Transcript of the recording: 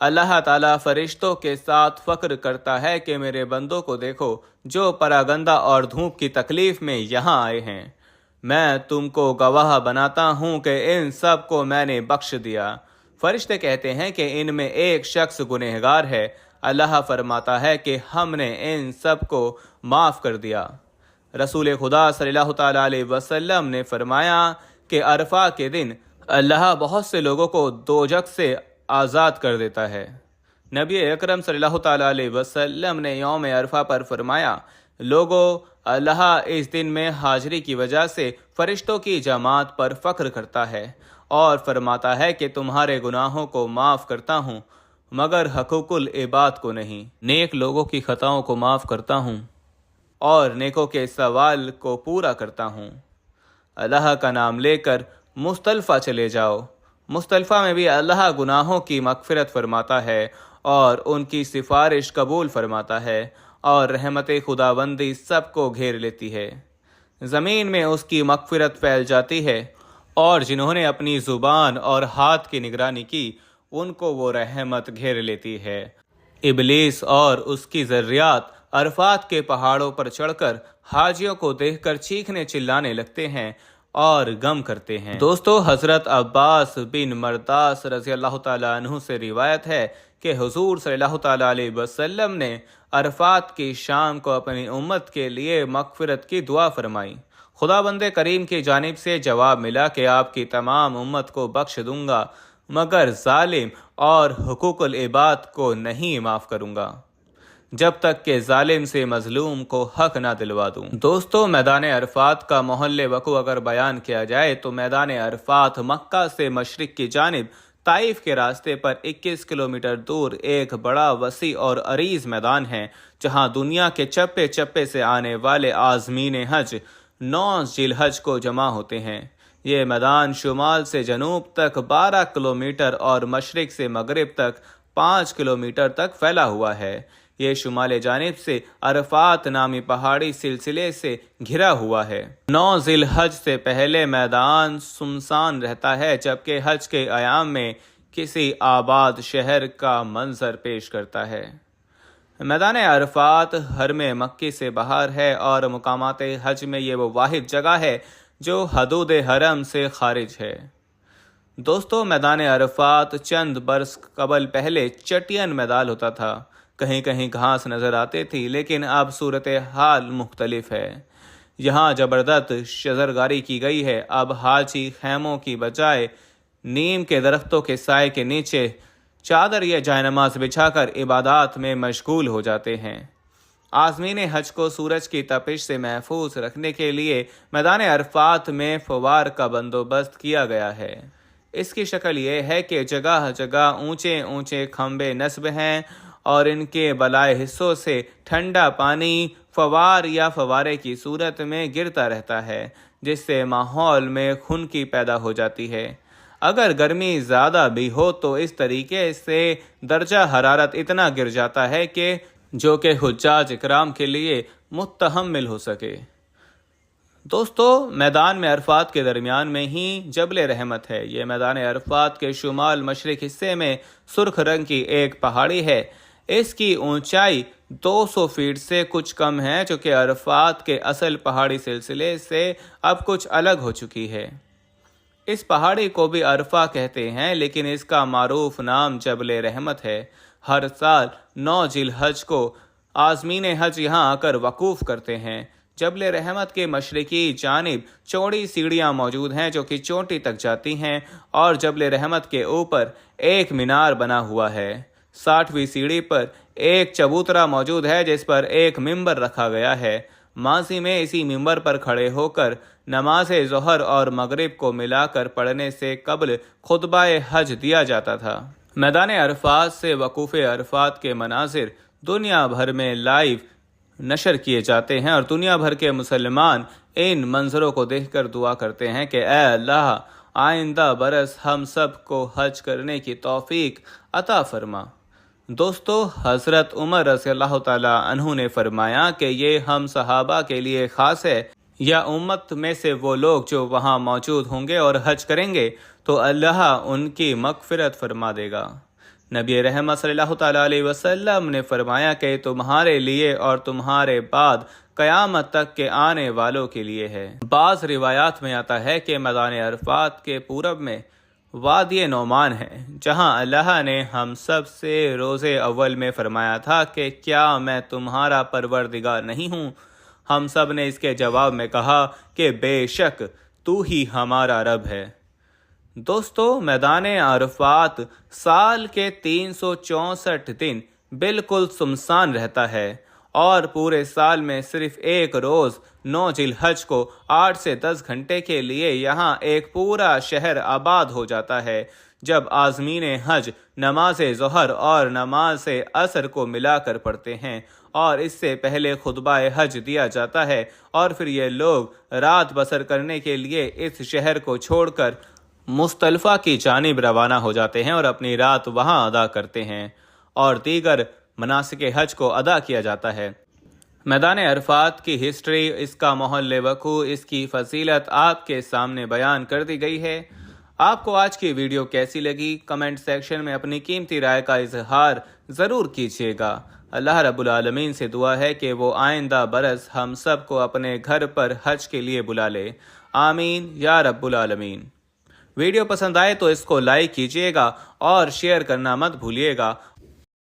اللہ تعالیٰ فرشتوں کے ساتھ فخر کرتا ہے کہ میرے بندوں کو دیکھو جو پراگندہ اور دھوپ کی تکلیف میں یہاں آئے ہیں، میں تم کو گواہ بناتا ہوں کہ ان سب کو میں نے بخش دیا۔ فرشتے کہتے ہیں کہ ان میں ایک شخص گنہگار ہے۔ اللہ فرماتا ہے کہ ہم نے ان سب کو معاف کر دیا۔ رسول خدا صلی اللہ تعالیٰ علیہ وسلم نے فرمایا کہ عرفہ کے دن اللہ بہت سے لوگوں کو دوزخ سے آزاد کر دیتا ہے۔ نبی اکرم صلی اللہ تعالیٰ علیہ وسلم نے یوم عرفہ پر فرمایا، لوگو، اللہ اس دن میں حاضری کی وجہ سے فرشتوں کی جماعت پر فخر کرتا ہے اور فرماتا ہے کہ تمہارے گناہوں کو معاف کرتا ہوں مگر حقوق العباد کو نہیں۔ نیک لوگوں کی خطاؤں کو معاف کرتا ہوں اور نیکوں کے سوال کو پورا کرتا ہوں۔ اللہ کا نام لے کر مزدلفہ چلے جاؤ۔ مزدلفہ میں بھی اللہ گناہوں کی مغفرت فرماتا ہے اور ان کی سفارش قبول فرماتا ہے اور رحمت خداوندی سب کو گھیر لیتی ہے۔ زمین میں اس کی مغفرت پھیل جاتی ہے اور جنہوں نے اپنی زبان اور ہاتھ کی نگرانی کی ان کو وہ رحمت گھیر لیتی ہے۔ ابلیس اور اس کی ذریات عرفات کے پہاڑوں پر چڑھ کر حاجیوں کو دیکھ کر چیخنے چلانے لگتے ہیں اور غم کرتے ہیں۔ دوستو، حضرت عباس بن مرداس رضی اللہ تعالیٰ عنہ سے روایت ہے کہ حضور صلی اللہ تعالیٰ علیہ وسلم نے عرفات کی شام کو اپنی امت کے لیے مغفرت کی دعا فرمائی۔ خداوند کریم کی جانب سے جواب ملا کہ آپ کی تمام امت کو بخش دوں گا مگر ظالم اور حقوق العباد کو نہیں معاف کروں گا جب تک کہ ظالم سے مظلوم کو حق نہ دلوا دوں۔ دوستو، میدان عرفات کا محل وقوع اگر بیان کیا جائے تو میدان عرفات مکہ سے مشرق کی جانب طائف کے راستے پر 21 کلومیٹر دور ایک بڑا وسیع اور عریض میدان ہے جہاں دنیا کے چپے چپے سے آنے والے عازمین حج 9 ذی الحج کو جمع ہوتے ہیں۔ یہ میدان شمال سے جنوب تک 12 کلومیٹر اور مشرق سے مغرب تک 5 کلومیٹر تک پھیلا ہوا ہے۔ یہ شمال جانب سے عرفات نامی پہاڑی سلسلے سے گھرا ہوا ہے۔ 9 ذی الحج سے پہلے میدان سنسان رہتا ہے جبکہ حج کے ایام میں کسی آباد شہر کا منظر پیش کرتا ہے۔ میدان عرفات حرم مکی سے باہر ہے اور مقامات حج میں یہ وہ واحد جگہ ہے جو حدود حرم سے خارج ہے۔ دوستو، میدان عرفات چند برس قبل پہلے چٹین میدان ہوتا تھا۔ کہیں کہیں گھاس نظر آتی تھی لیکن اب صورتحال مختلف ہے۔ یہاں زبردست شجرکاری کی گئی ہے۔ اب حاجی خیموں کی بجائے نیم کے درختوں کے سائے کے نیچے چادر یا جائے نماز بچھا کر عبادات میں مشغول ہو جاتے ہیں۔ عازمین حج کو سورج کی تپش سے محفوظ رکھنے کے لیے میدان عرفات میں فوار کا بندوبست کیا گیا ہے۔ اس کی شکل یہ ہے کہ جگہ جگہ اونچے اونچے کھمبے نصب ہیں اور ان کے بالائے حصوں سے ٹھنڈا پانی فوار یا فوارے کی صورت میں گرتا رہتا ہے جس سے ماحول میں خنکی پیدا ہو جاتی ہے۔ اگر گرمی زیادہ بھی ہو تو اس طریقے سے درجہ حرارت اتنا گر جاتا ہے کہ جو کہ حجاج اکرام کے لیے متحمل ہو سکے۔ دوستو، میدان میں عرفات کے درمیان میں ہی جبل رحمت ہے۔ یہ میدان عرفات کے شمال مشرق حصے میں سرخ رنگ کی ایک پہاڑی ہے۔ اس کی اونچائی 200 فیٹ سے کچھ کم ہے جو کہ عرفات کے اصل پہاڑی سلسلے سے اب کچھ الگ ہو چکی ہے۔ اس پہاڑی کو بھی عرفہ کہتے ہیں لیکن اس کا معروف نام جبل رحمت ہے۔ ہر سال 9 ذی الحج کو عازمین حج یہاں آ کر وقوف کرتے ہیں۔ جبل رحمت کے مشرقی جانب چوڑی سیڑھیاں موجود ہیں جو کہ چوٹی تک جاتی ہیں اور جبل رحمت کے اوپر ایک مینار بنا ہوا ہے۔ 60ویں سیڑھی پر ایک چبوترا موجود ہے جس پر ایک ممبر رکھا گیا ہے۔ ماضی میں اسی ممبر پر کھڑے ہو کر نماز ظہر اور مغرب کو ملا کر پڑھنے سے قبل خطبہ حج دیا جاتا تھا۔ میدان عرفات سے وقوف عرفات کے مناظر دنیا بھر میں لائیو نشر کیے جاتے ہیں اور دنیا بھر کے مسلمان ان منظروں کو دیکھ کر دعا کرتے ہیں کہ اے اللہ، آئندہ برس ہم سب کو حج کرنے کی توفیق عطا فرما۔ دوستو، حضرت عمر رضی اللہ تعالیٰ عنہ نے فرمایا کہ یہ ہم صحابہ کے لیے خاص ہے، یا امت میں سے وہ لوگ جو وہاں موجود ہوں گے اور حج کریں گے تو اللہ ان کی مغفرت فرما دے گا۔ نبی رحمت صلی اللہ تعالیٰ علیہ وسلم نے فرمایا کہ تمہارے لیے اور تمہارے بعد قیامت تک کے آنے والوں کے لیے ہے۔ بعض روایات میں آتا ہے کہ میدان عرفات کے پورب میں وادی نعمان ہے، جہاں اللہ نے ہم سب سے روز اول میں فرمایا تھا کہ کیا میں تمہارا پروردگار نہیں ہوں؟ ہم سب نے اس کے جواب میں کہا کہ بے شک تو ہی ہمارا رب ہے۔ دوستو، میدان عرفات سال کے 364 دن بالکل سنسان رہتا ہے، اور پورے سال میں صرف ایک روز 9 ذی الحج کو 8 سے 10 گھنٹے کے لیے یہاں ایک پورا شہر آباد ہو جاتا ہے، جب عازمین حج نماز ظہر اور نماز عصر کو ملا کر پڑھتے ہیں، اور اس سے پہلے خطبہ حج دیا جاتا ہے، اور پھر یہ لوگ رات بسر کرنے کے لیے اس شہر کو چھوڑ کر مزدلفہ کی جانب روانہ ہو جاتے ہیں اور اپنی رات وہاں ادا کرتے ہیں، اور دیگر مناسک حج کو ادا کیا جاتا ہے۔ میدان عرفات کی ہسٹری، اس کا محل وقوع، اس کی فضیلت آپ کے سامنے بیان کر دی گئی ہے۔ آپ کو آج کی ویڈیو کیسی لگی؟ کمنٹ سیکشن میں اپنی قیمتی رائے کا اظہار ضرور کیجیے گا۔ اللہ رب العالمین سے دعا ہے کہ وہ آئندہ برس ہم سب کو اپنے گھر پر حج کے لیے بلا لے، آمین یا رب العالمین۔ ویڈیو پسند آئے تو اس کو لائک کیجیے گا اور شیئر کرنا مت بھولیے گا،